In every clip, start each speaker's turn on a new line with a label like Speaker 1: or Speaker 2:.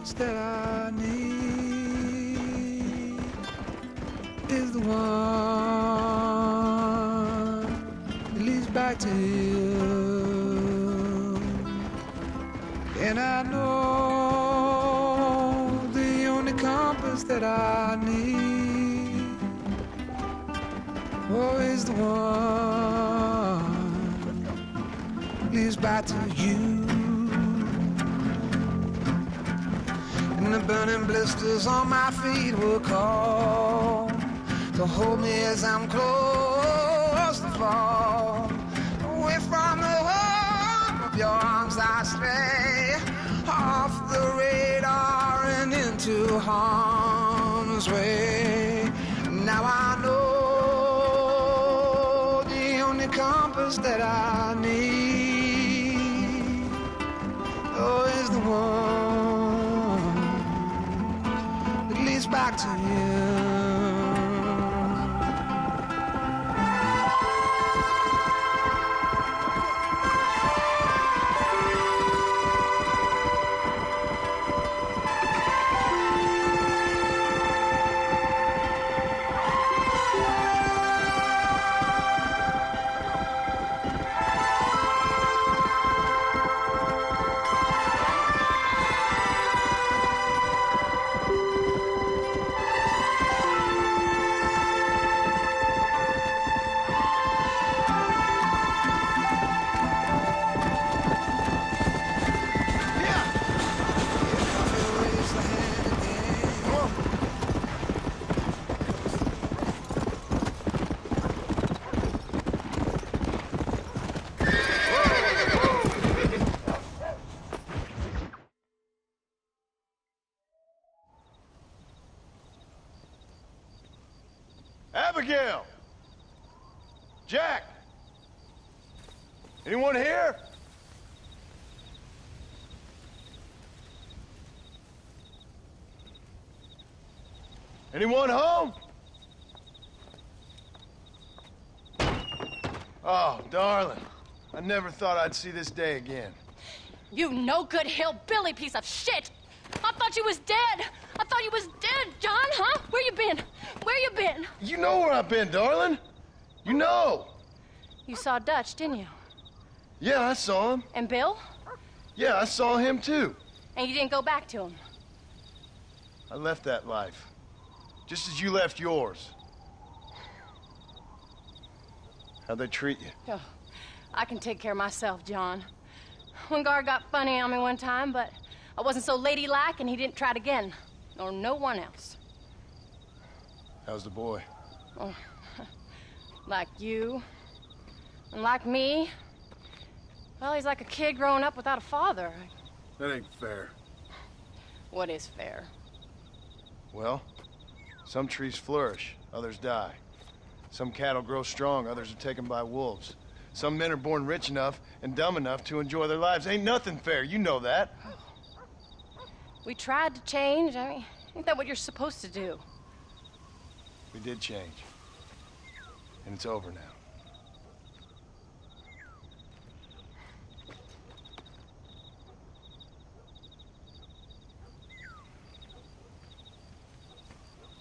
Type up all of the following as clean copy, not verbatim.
Speaker 1: that I need is the one that leads back to you. And I know the only compass that I need, oh, is the one leads back to you. And the burning blisters on my feet will call to hold me as I'm close to fall. Away from the home of your arms I stray, off the radar and into harm's way. Now I know the only compass that I need, oh, is the one back to you.
Speaker 2: Abigail! Jack! Anyone here? Anyone home? Oh, darling. I never thought I'd see this day again.
Speaker 3: You no-good hillbilly piece of shit! I thought you was dead! I thought you was dead, John, huh? Where you been? Where you been?
Speaker 2: You know where I've been, darling. You know.
Speaker 3: You saw Dutch, didn't you?
Speaker 2: Yeah, I saw him.
Speaker 3: And Bill?
Speaker 2: Yeah, I saw him too.
Speaker 3: And you didn't go back to him?
Speaker 2: I left that life. Just as you left yours. How'd they treat you?
Speaker 3: Oh, I can take care of myself, John. One guard got funny on me one time, but I wasn't so ladylike and he didn't try it again. Nor no one else.
Speaker 2: How's the boy?
Speaker 3: Oh, like you. And like me. Well, he's like a kid growing up without a father.
Speaker 4: That ain't fair.
Speaker 3: What is fair?
Speaker 2: Well, some trees flourish, others die. Some cattle grow strong, others are taken by wolves. Some men are born rich enough and dumb enough to enjoy their lives. Ain't nothing fair, you know that.
Speaker 3: We tried to change. I mean, ain't that what you're supposed to do?
Speaker 2: We did change. And it's over now.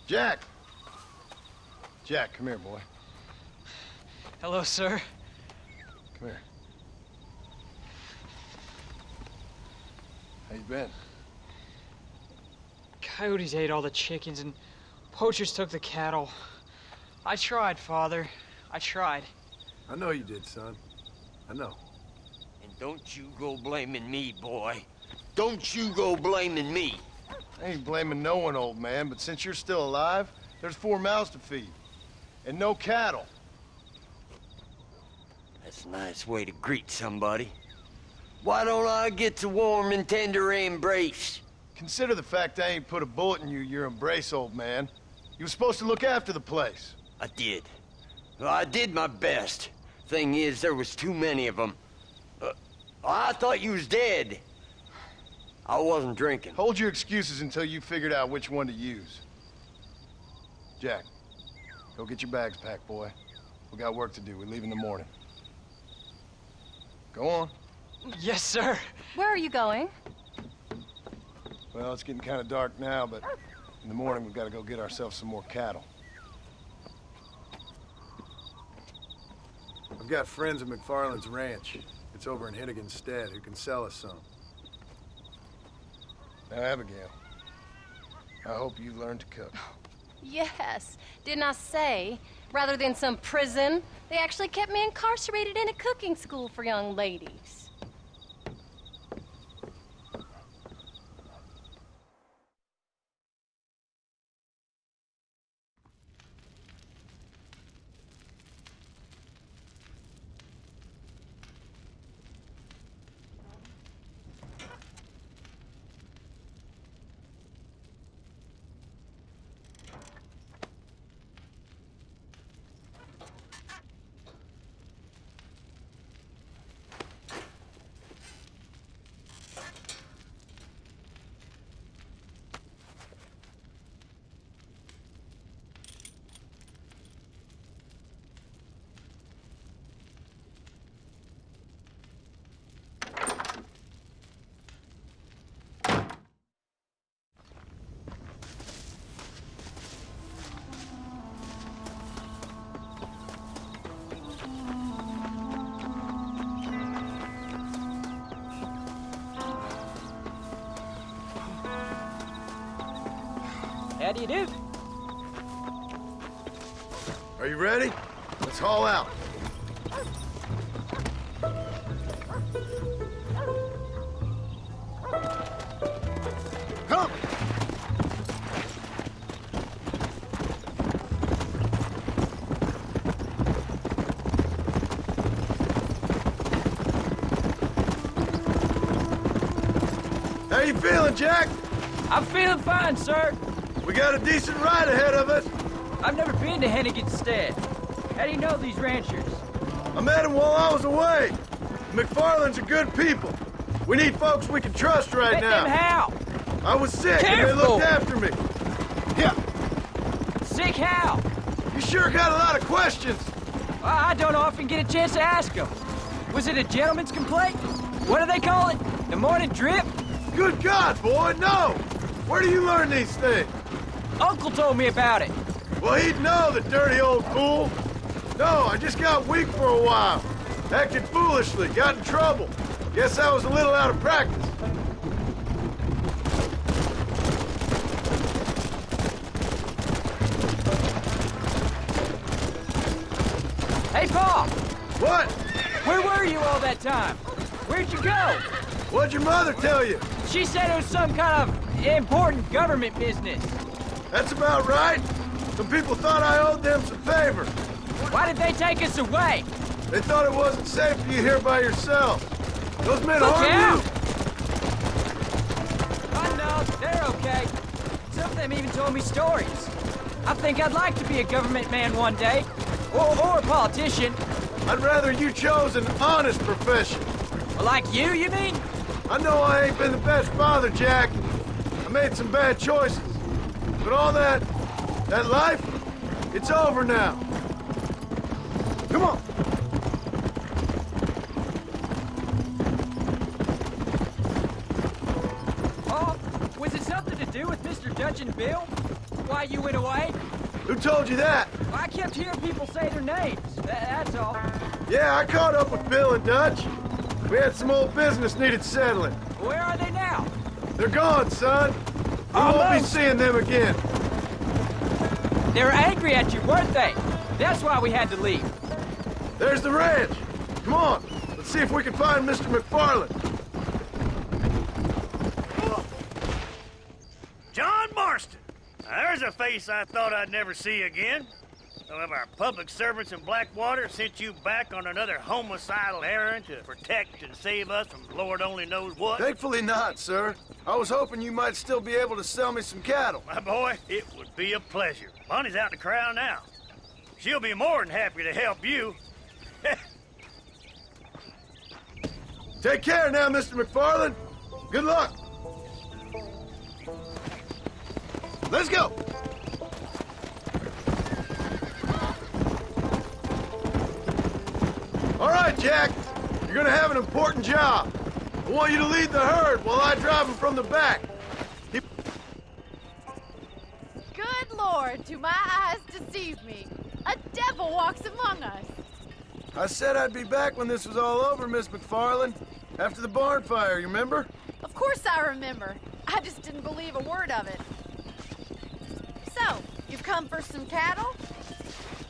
Speaker 2: Jack! Jack, come here, boy.
Speaker 5: Hello, sir.
Speaker 2: Come here. How you been?
Speaker 5: Coyotes ate all the chickens and poachers took the cattle. I tried, Father. I tried.
Speaker 4: I know you did, son. I know.
Speaker 6: And don't you go blaming me, boy. Don't you go blaming me.
Speaker 2: I ain't blaming no one, old man, but since you're still alive, there's 4 mouths to feed. And no cattle.
Speaker 6: That's a nice way to greet somebody. Why don't I get a warm and tender embrace?
Speaker 2: Consider the fact I ain't put a bullet in your embrace, old man. You were supposed to look after the place.
Speaker 6: I did. Well, I did my best. Thing is, there was too many of them. I thought you was dead. I wasn't drinking.
Speaker 2: Hold your excuses until you figured out which one to use. Jack, go get your bags packed, boy. We got work to do. We leave in the morning. Go on.
Speaker 5: Yes, sir.
Speaker 3: Where are you going?
Speaker 2: Well, it's getting kind of dark now, but in the morning we've got to go get ourselves some more cattle.
Speaker 4: I've got friends at McFarland's ranch. It's over in Hennigan's Stead who can sell us some.
Speaker 2: Now, Abigail, I hope you learned to cook.
Speaker 3: Yes. Didn't I say, rather than some prison, they actually kept me incarcerated in a cooking school for young ladies.
Speaker 5: How do you do?
Speaker 2: Are you ready? Let's haul out. Come! How you feeling, Jack?
Speaker 5: I'm feeling fine, sir.
Speaker 2: We got a decent ride ahead of us.
Speaker 5: I've never been to Hennigan's Stead. How do you know these ranchers?
Speaker 2: I met them while I was away. McFarland's are good people. We need folks we can trust right
Speaker 5: Met
Speaker 2: now.
Speaker 5: them how?
Speaker 2: I was sick and they
Speaker 5: Careful.
Speaker 2: looked after me. Yeah,
Speaker 5: Sick how?
Speaker 2: you sure got a lot of questions.
Speaker 5: I don't often get a chance to ask them. Was it a gentleman's complaint? What do they call it? The morning drip?
Speaker 2: Good God, boy, no! Where do you learn these things?
Speaker 5: Uncle told me about it.
Speaker 2: Well, he'd know, the dirty old fool. No, I just got weak for a while. Acted foolishly, got in trouble. Guess I was a little out of practice.
Speaker 5: Hey, Pa!
Speaker 2: What?
Speaker 5: Where were you all that time? Where'd you go?
Speaker 2: What'd your mother tell you?
Speaker 5: She said it was some kind of important government business.
Speaker 2: That's about right. Some people thought I owed them some favor.
Speaker 5: Why did they take us away?
Speaker 2: They thought it wasn't safe for you here by yourself. Those men
Speaker 5: Look
Speaker 2: harmed
Speaker 5: out!
Speaker 2: you.
Speaker 5: I know, they're okay. Some of them even told me stories. I think I'd like to be a government man one day. Or a politician.
Speaker 2: I'd rather you chose an honest profession.
Speaker 5: Like you mean?
Speaker 2: I know I ain't been the best father, Jack. I made some bad choices. But all that life, it's over now. Come on.
Speaker 5: Oh, was it something to do with Mr. Dutch and Bill? Why you went away?
Speaker 2: Who told you that?
Speaker 5: I kept hearing people say their names. That's all.
Speaker 2: Yeah, I caught up with Bill and Dutch. We had some old business needed settling.
Speaker 5: Where are they now?
Speaker 2: They're gone, son. We won't be
Speaker 5: Almost.
Speaker 2: seeing them again.
Speaker 5: They were angry at you, weren't they? That's why we had to leave.
Speaker 2: There's the ranch. Come on. Let's see if we can find Mr. McFarland.
Speaker 7: John Marston. Now, there's a face I thought I'd never see again. Some of our public servants in Blackwater sent you back on another homicidal errand to protect and save us from Lord only knows what.
Speaker 2: Thankfully not, sir. I was hoping you might still be able to sell me some cattle.
Speaker 7: My boy, it would be a pleasure. Bonnie's out in the crowd now. She'll be more than happy to help you.
Speaker 2: Take care now, Mr. McFarland. Good luck. Let's go. All right, Jack. You're gonna have an important job. I want you to lead the herd while I drive them from the back.
Speaker 8: do my eyes deceive me? A devil walks among us.
Speaker 2: I said I'd be back when this was all over, Miss McFarland. After the barn fire, you remember?
Speaker 8: Of course I remember. I just didn't believe a word of it. So, you've come for some cattle?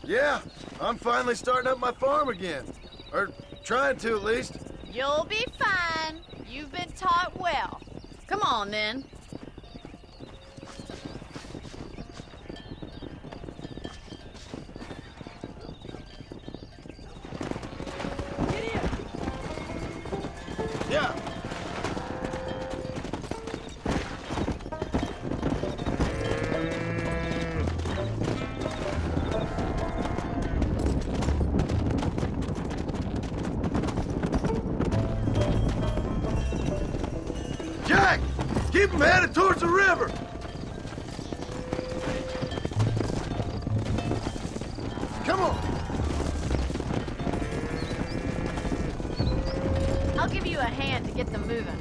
Speaker 2: Yeah, I'm finally starting up my farm again. Or trying to, at least.
Speaker 8: You'll be fine. You've been taught well. Come on, then.
Speaker 2: Yeah. Jack! Keep them headed towards the river! Come on!
Speaker 8: I'll give you a hand to get them moving.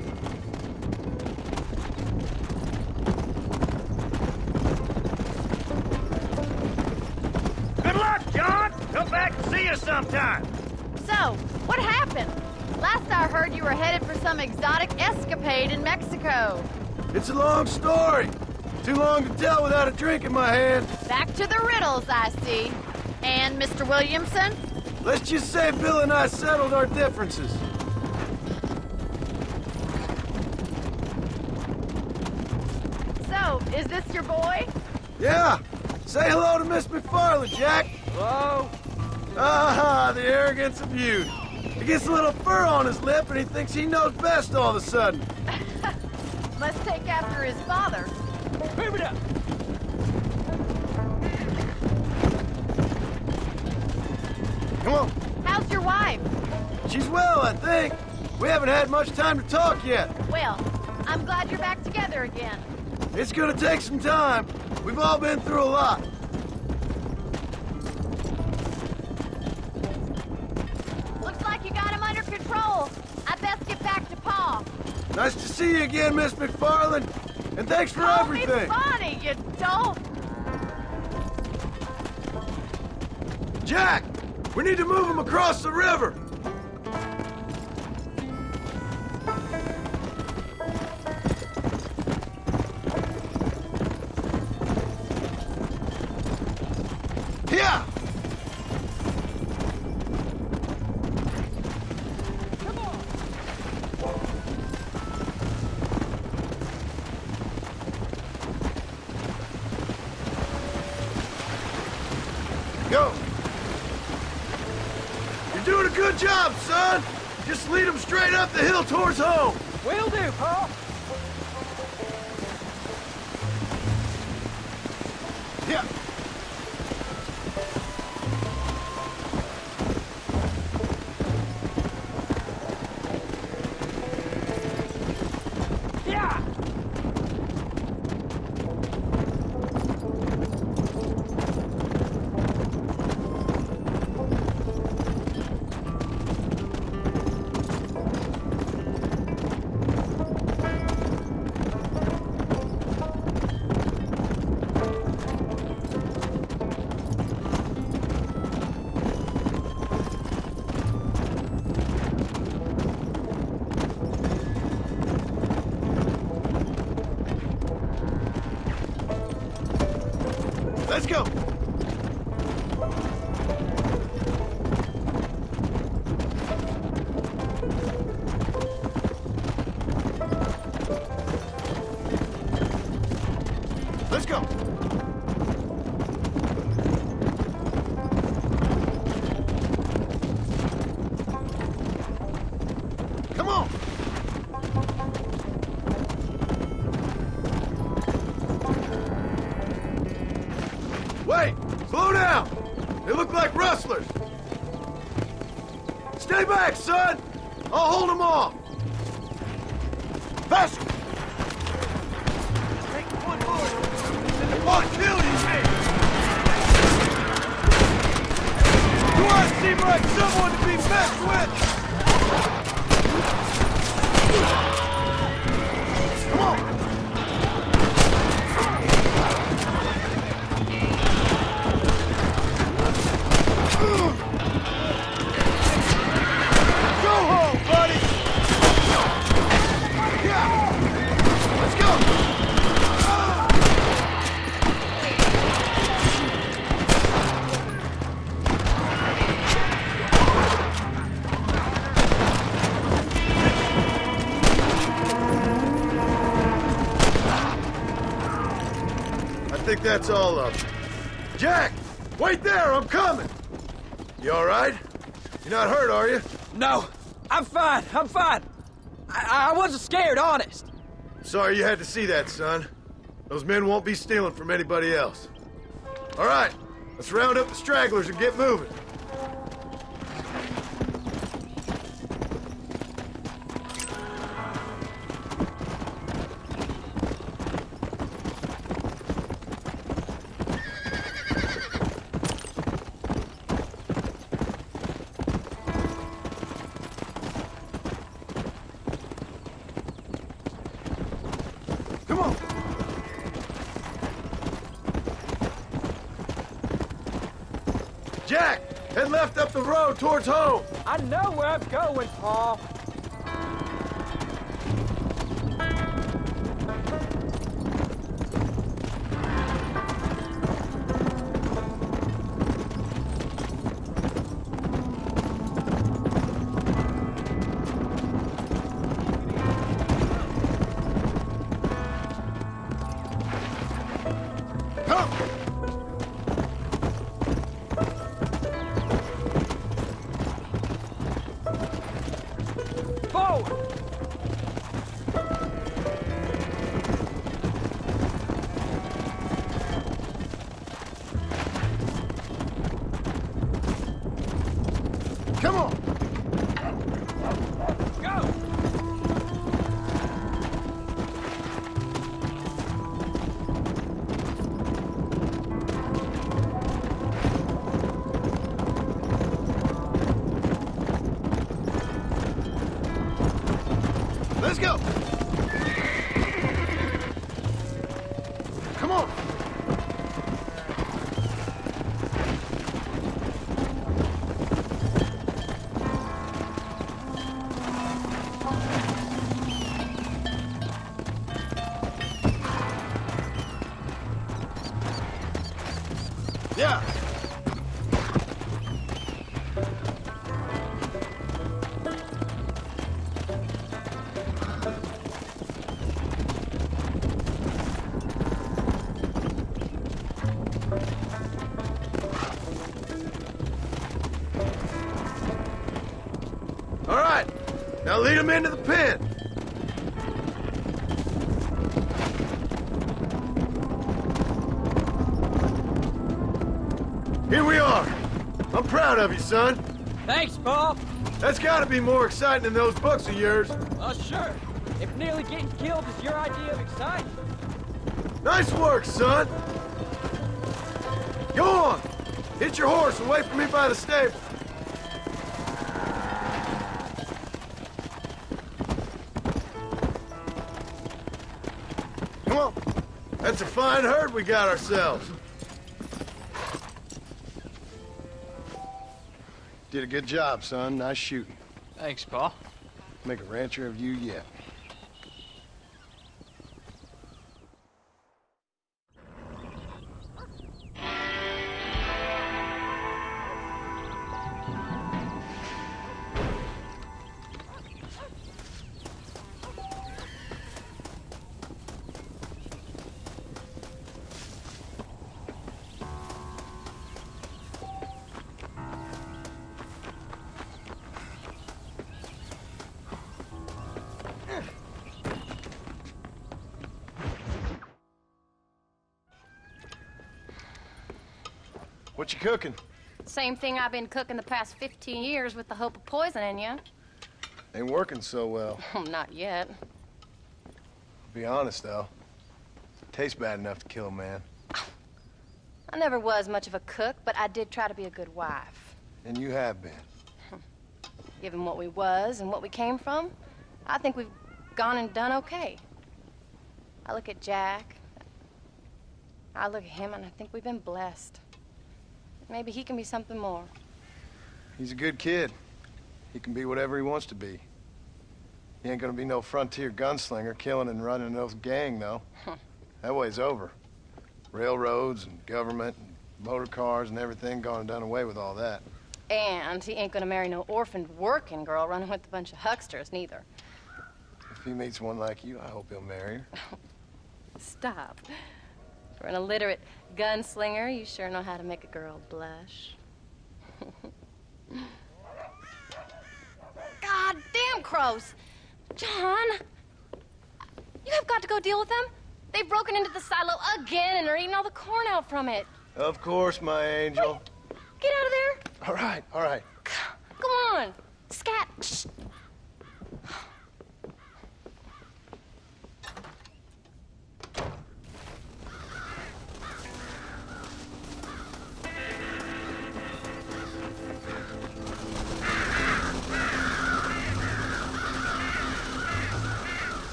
Speaker 7: Good luck, John! Come back and see us sometime.
Speaker 8: So, what happened? Last I heard you were headed for some exotic escapade in Mexico.
Speaker 2: It's a long story. Too long to tell without a drink in my hand.
Speaker 8: Back to the riddles, I see. And Mr. Williamson?
Speaker 2: Let's just say Bill and I settled our differences.
Speaker 8: So, is this your boy?
Speaker 2: Yeah. Say hello to Miss McFarland, Jack.
Speaker 5: Hello?
Speaker 2: Ah, the arrogance of youth. He gets a little fur on his lip and he thinks he knows best all of a sudden.
Speaker 8: Must take after his father.
Speaker 5: Move it up!
Speaker 2: Come on.
Speaker 8: How's your wife?
Speaker 2: She's well, I think. We haven't had much time to talk yet.
Speaker 8: Well, I'm glad you're back together again.
Speaker 2: It's gonna take some time. We've all been through a lot.
Speaker 8: Looks like you got him under control. I best get back to Pa.
Speaker 2: Nice to see you again, Miss McFarland. And thanks for
Speaker 8: Call
Speaker 2: everything.
Speaker 8: me Bonnie, you dope.
Speaker 2: Jack, we need to move him across the river. Yeah. Go. You're doing a good job, son. Just lead them straight up the hill towards home.
Speaker 5: Will do, Pa.
Speaker 2: Yeah.
Speaker 5: Yeah!
Speaker 2: Let's go. Let's go. Come on. Wait! Slow down! They look like rustlers! Stay back, son! I'll hold them off! Faster! Take one more! I'll kill you! Do I seem like someone to be messed with? Come on! that's all of them. Jack! Wait there, I'm coming! You all right? You're not hurt, are you?
Speaker 5: No, I'm fine, I'm fine. I wasn't scared, honest.
Speaker 2: Sorry you had to see that, son. Those men won't be stealing from anybody else. All right, let's round up the stragglers and get moving. Come on. Jack, head left up the road towards home.
Speaker 5: I know where I'm going, Paul.
Speaker 2: Come!
Speaker 5: Forward!
Speaker 2: Come on!
Speaker 5: Go!
Speaker 2: Let's go! Come on! Yeah! All right, now lead them into the pen. Here we are. I'm proud of you, son.
Speaker 5: Thanks, Paul.
Speaker 2: That's got to be more exciting than those books of yours.
Speaker 5: Sure. If nearly getting killed is your idea of exciting.
Speaker 2: Nice work, son. Go on. Hit your horse and wait for me by the stable. Come on. That's a fine herd we got ourselves. Did a good job, son. Nice shooting.
Speaker 5: Thanks, Paul.
Speaker 2: Make a rancher of you yet. What you cooking?
Speaker 3: Same thing I've been cooking the past 15 years with the hope of poisoning you.
Speaker 2: Ain't working so well.
Speaker 3: Not yet.
Speaker 2: Be honest, though. Tastes bad enough to kill a man.
Speaker 3: I never was much of a cook, but I did try to be a good wife.
Speaker 2: And you have been.
Speaker 3: Given what we was and what we came from, I think we've gone and done okay. I look at Jack. I look at him and I think we've been blessed. Maybe he can be something more.
Speaker 2: He's a good kid. He can be whatever he wants to be. He ain't gonna be no frontier gunslinger killing and running no gang, though. That way's over. Railroads and government and motor cars and everything gone and done away with all that.
Speaker 3: And he ain't gonna marry no orphaned working girl running with a bunch of hucksters, neither.
Speaker 2: If he meets one like you, I hope he'll marry her.
Speaker 3: Stop. For an illiterate gunslinger, you sure know how to make a girl blush. God damn crows! John! You have got to go deal with them. They've broken into the silo again and are eating all the corn out from it.
Speaker 2: Of course, my angel.
Speaker 3: Wait, get out of there.
Speaker 2: All right, all right.
Speaker 3: Go on. Scat. Shh.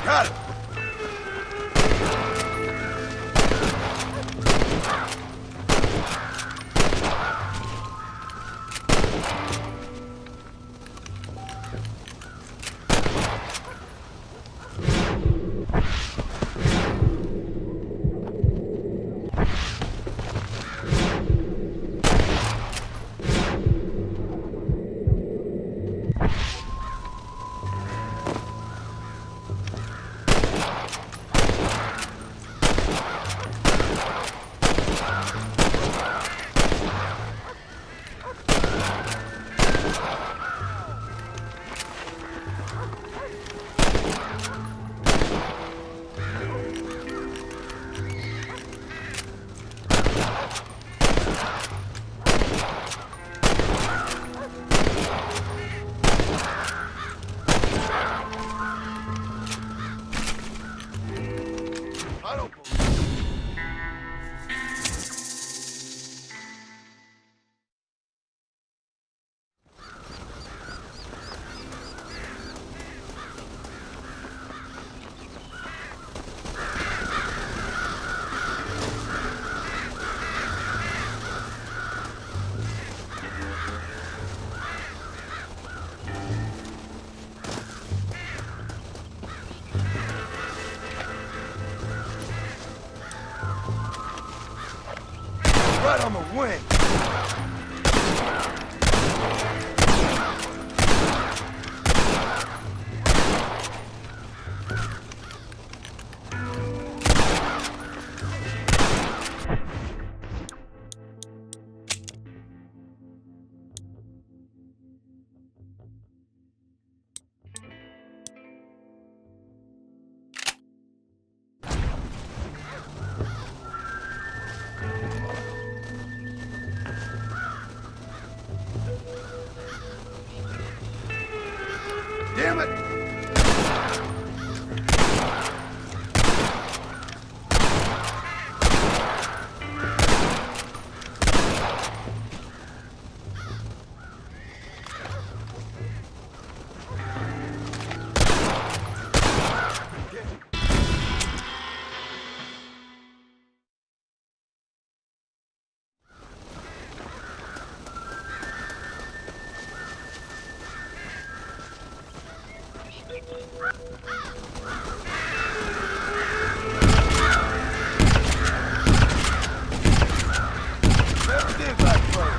Speaker 2: Got it! Right on the wing. Damn it! Never did like fun.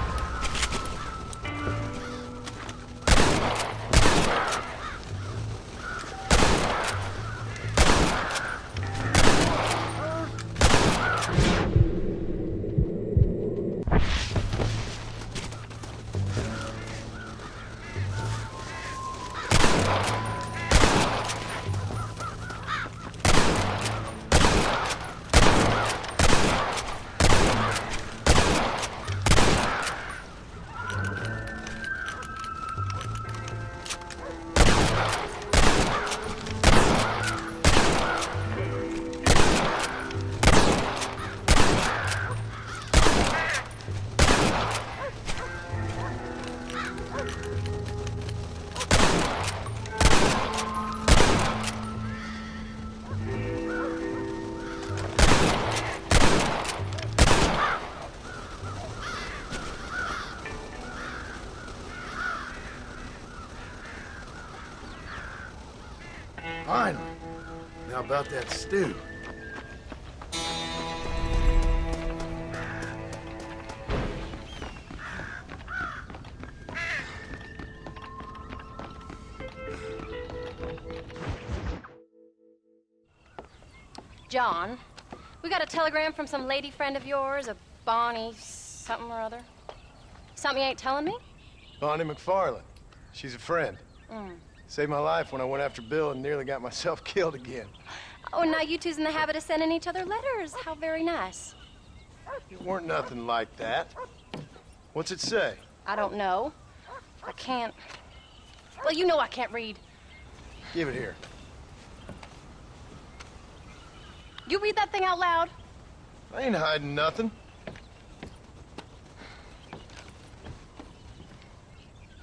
Speaker 2: Finally. Now about that stew.
Speaker 3: John. We got a telegram from some lady friend of yours, a Bonnie something or other. Something you ain't telling me?
Speaker 2: Bonnie McFarland. She's a friend.
Speaker 3: Mm.
Speaker 2: Saved my life when I went after Bill and nearly got myself killed again.
Speaker 3: Oh, now you two's in the habit of sending each other letters. How very nice.
Speaker 2: It weren't nothing like that. What's it say?
Speaker 3: I don't know. I can't... Well, you know I can't read.
Speaker 2: Give it here.
Speaker 3: You read that thing out loud?
Speaker 2: I ain't hiding nothing.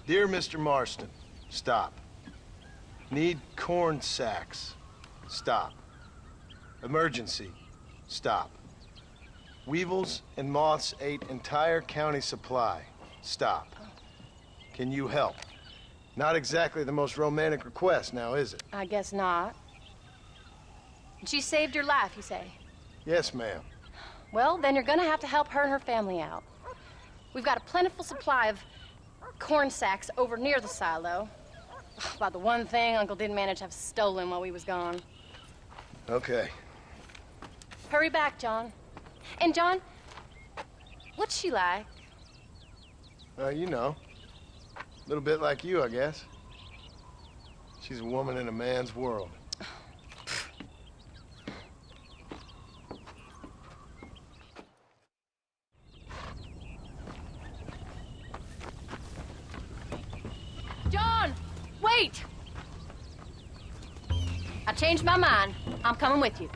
Speaker 2: Dear Mr. Marston, stop. Need corn sacks. Stop. Emergency. Stop. Weevils and moths ate entire county supply. Stop. Can you help? Not exactly the most romantic request, now is it?
Speaker 3: I guess not. She saved your life, you say?
Speaker 2: Yes, ma'am.
Speaker 3: Well, then you're gonna have to help her and her family out. We've got a plentiful supply of corn sacks over near the silo. About the one thing Uncle didn't manage to have stolen while we was gone.
Speaker 2: Okay.
Speaker 3: Hurry back, John. And John, what's she like?
Speaker 2: You know. A little bit like you, I guess. She's a woman in a man's world.
Speaker 3: John, wait! I changed my mind. I'm coming with you.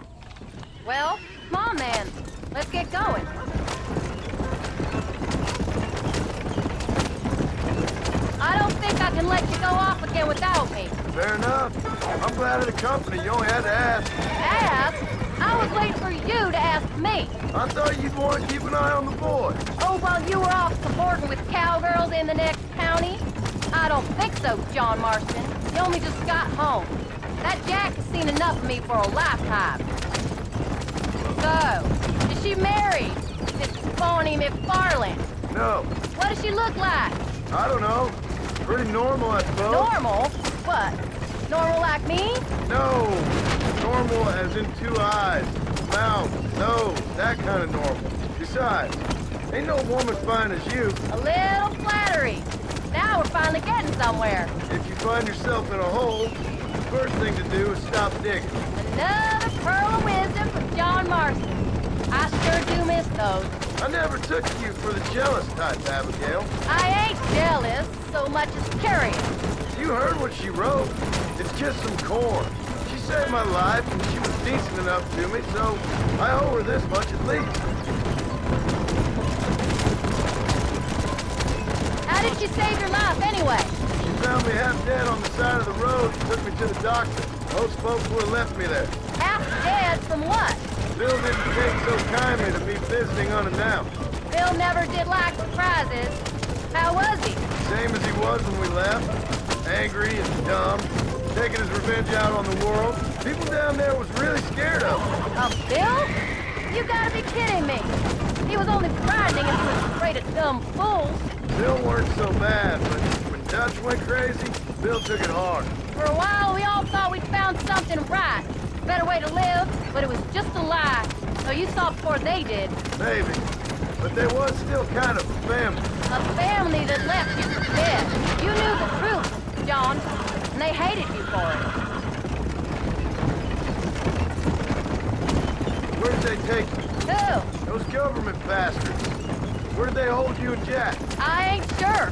Speaker 3: Well, come on, man. Let's get going. I don't think I can let you go off again without me.
Speaker 2: Fair enough. I'm glad of the company. You only had to ask.
Speaker 3: Ask? I was waiting for you to ask me.
Speaker 2: I thought you'd want to keep an eye on the boy.
Speaker 3: Oh, while you were off cavorting with cowgirls in the next county? I don't think so, John Marston. You only just got home. That Jack has seen enough of me for a lifetime. So, is she married? This Bonnie McFarland?
Speaker 2: No.
Speaker 3: What does she look like?
Speaker 2: I don't know. Pretty normal, I suppose.
Speaker 3: Normal? What? Normal like me?
Speaker 2: No. Normal as in 2 eyes, mouth, nose, that kind of normal. Besides, ain't no woman fine as you.
Speaker 3: A little flattery. Now we're finally getting somewhere.
Speaker 2: If you find yourself in a hole, the first thing to do is stop digging.
Speaker 3: Another pearl of wisdom from John Marston. I sure do miss those.
Speaker 2: I never took you for the jealous type, Abigail.
Speaker 3: I ain't jealous so much as curious.
Speaker 2: You heard what she wrote. It's just some corn. She saved my life, and she was decent enough to me, so I owe her this much at least.
Speaker 3: How did she save your life anyway?
Speaker 2: She found me half dead on the side of the road and took me to the doctor. Most folks would have left me there.
Speaker 3: Half dead from what?
Speaker 2: Bill didn't take so kindly to me visiting unannounced.
Speaker 3: Bill never did like surprises. How was he?
Speaker 2: Same as he was when we left. Angry and dumb. Taking his revenge out on the world. People down there was really scared of him.
Speaker 3: Of Bill? You gotta be kidding me. He was only frightening if he was afraid of dumb fools.
Speaker 2: Bill weren't so bad, but when Dutch went crazy, Bill took it hard.
Speaker 3: For a while, we all thought we'd found something right. Better way to live, but it was just a lie. So you saw before they did.
Speaker 2: Maybe. But there was still kind of a family.
Speaker 3: A family that left you for dead. You knew the truth, John, and they hated you for it.
Speaker 2: Where did they take you?
Speaker 3: Who?
Speaker 2: Those government bastards. Where did they hold you and Jack?
Speaker 3: I ain't sure.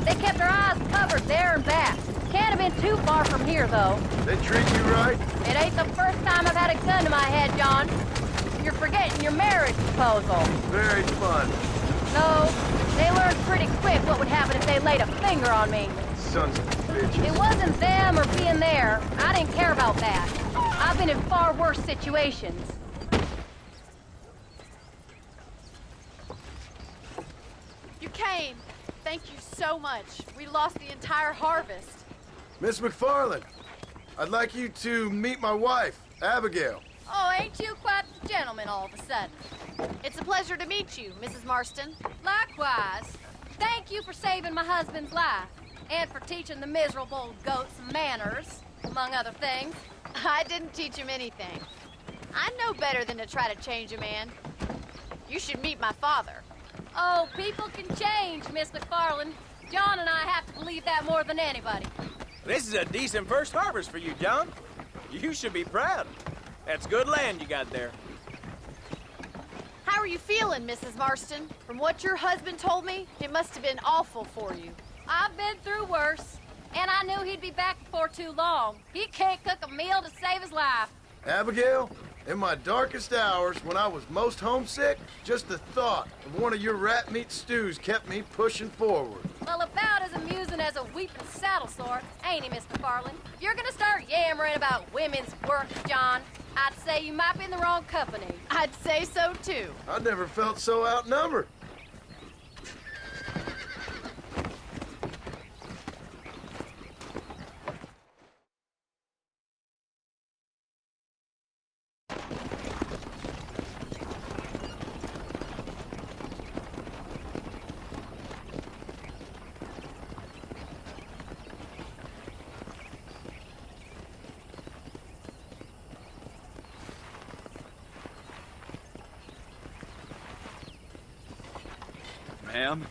Speaker 3: They kept their eyes covered there and back. Can't have been too far from here, though.
Speaker 2: They treat you right?
Speaker 3: It ain't the first time I've had a gun to my head, John. You're forgetting your marriage proposal.
Speaker 2: Very fun.
Speaker 3: No, they learned pretty quick what would happen if they laid a finger on me.
Speaker 2: Sons of bitches.
Speaker 3: It wasn't them or being there. I didn't care about that. I've been in far worse situations.
Speaker 8: You came. Thank you so much. We lost the entire harvest.
Speaker 2: Miss McFarland, I'd like you to meet my wife, Abigail.
Speaker 3: Oh, ain't you quite the gentleman all of a sudden?
Speaker 8: It's a pleasure to meet you, Mrs. Marston.
Speaker 3: Likewise. Thank you for saving my husband's life. And for teaching the miserable goat some manners, among other things.
Speaker 8: I didn't teach him anything. I know better than to try to change a man. You should meet my father.
Speaker 3: Oh, people can change, Miss McFarland. John and I have to believe that more than anybody.
Speaker 5: This is a decent first harvest for you, John. You should be proud. That's good land you got there.
Speaker 8: How are you feeling, Mrs. Marston? From what your husband told me, it must have been awful for you.
Speaker 3: I've been through worse, and I knew he'd be back before too long. He can't cook a meal to save his life.
Speaker 2: Abigail, in my darkest hours, when I was most homesick, just the thought of one of your rat meat stews kept me pushing forward.
Speaker 3: Well, about as amusing as a weeping saddle sore, ain't he, Miss McFarland? If you're gonna start yammering about women's work, John, I'd say you might be in the wrong company.
Speaker 8: I'd say so, too.
Speaker 2: I never felt so outnumbered.
Speaker 5: Ma'am?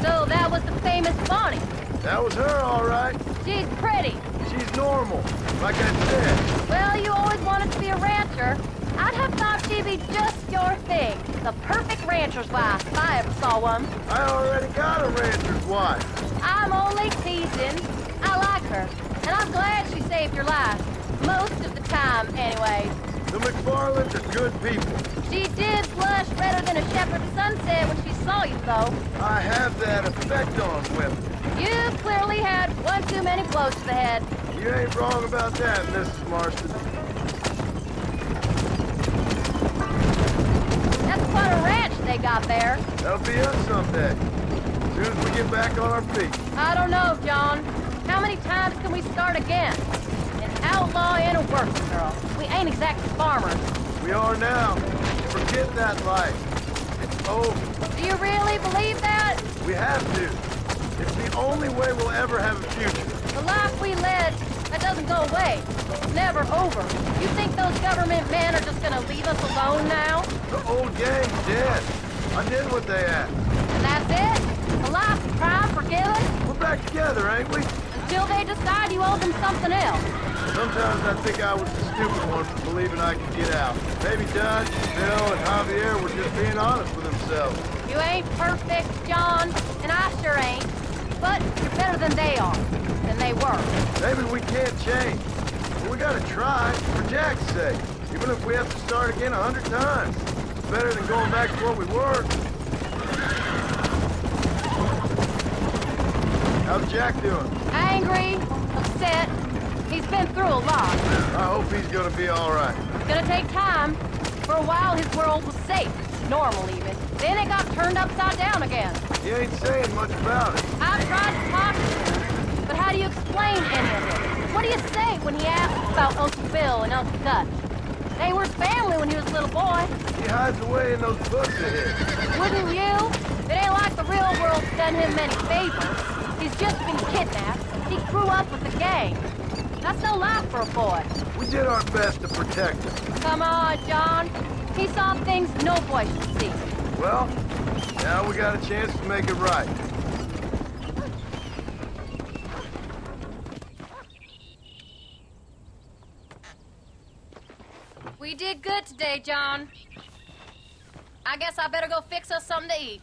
Speaker 3: So that was the famous Bonnie.
Speaker 2: That was her, all right.
Speaker 3: She's pretty.
Speaker 2: She's normal, like I said.
Speaker 3: Well, you always wanted to be a rancher. I'd have thought she'd be just your thing. The perfect rancher's wife, if I ever saw one.
Speaker 2: I already got a rancher's wife.
Speaker 3: I'm only teasing. I like her, and I'm glad she saved your life. Most of the time, anyways.
Speaker 2: The McFarlands are good people.
Speaker 3: She did blush redder than a shepherd's sunset when she saw you, though.
Speaker 2: I have that effect on women.
Speaker 3: You clearly had one too many blows to the head.
Speaker 2: You ain't wrong about that, Mrs. Marston.
Speaker 3: That's quite a ranch they got there.
Speaker 2: That'll be us someday. As soon as we get back on our feet.
Speaker 3: I don't know, John. How many times can we start again? An outlaw and a working girl. We ain't exactly farmers.
Speaker 2: We are now. Forget that life. It's over.
Speaker 3: Do you really believe that?
Speaker 2: We have to. It's the only way we'll ever have a future.
Speaker 3: The life we led, that doesn't go away. It's never over. You think those government men are just gonna leave us alone now?
Speaker 2: The old gang's dead. I did what they asked.
Speaker 3: And that's it? A life of crime forgiven?
Speaker 2: We're back together, ain't we?
Speaker 3: Until they decide you owe them something else.
Speaker 2: Sometimes I think I was the stupid one for believing I could get out. Maybe Dutch, Bill, and Javier were just being honest with themselves.
Speaker 3: You ain't perfect, John, and I sure ain't. But you're better than they are. Than they were.
Speaker 2: Maybe we can't change. But we gotta try, for Jack's sake. Even if we have to start again 100 times. It's better than going back to what we were. How's Jack doing?
Speaker 3: Angry, upset. He's been through a lot.
Speaker 2: I hope he's gonna be all right.
Speaker 3: It's gonna take time. For a while, his world was safe. Normal, even. Then it got turned upside down again.
Speaker 2: He ain't saying much about it.
Speaker 3: I've tried to talk to him. But how do you explain any of it? What do you say when he asks about Uncle Bill and Uncle Dutch? They were family when he was a little boy.
Speaker 2: He hides away in those books of his.
Speaker 3: Wouldn't you? It ain't like the real world's done him many favors. He's just been kidnapped. He grew up with the gang. That's no life for a boy.
Speaker 2: We did our best to protect him.
Speaker 3: Come on, John. He saw things no boy should see.
Speaker 2: Well, now we got a chance to make it right.
Speaker 3: We did good today, John. I guess I better go fix us something to eat.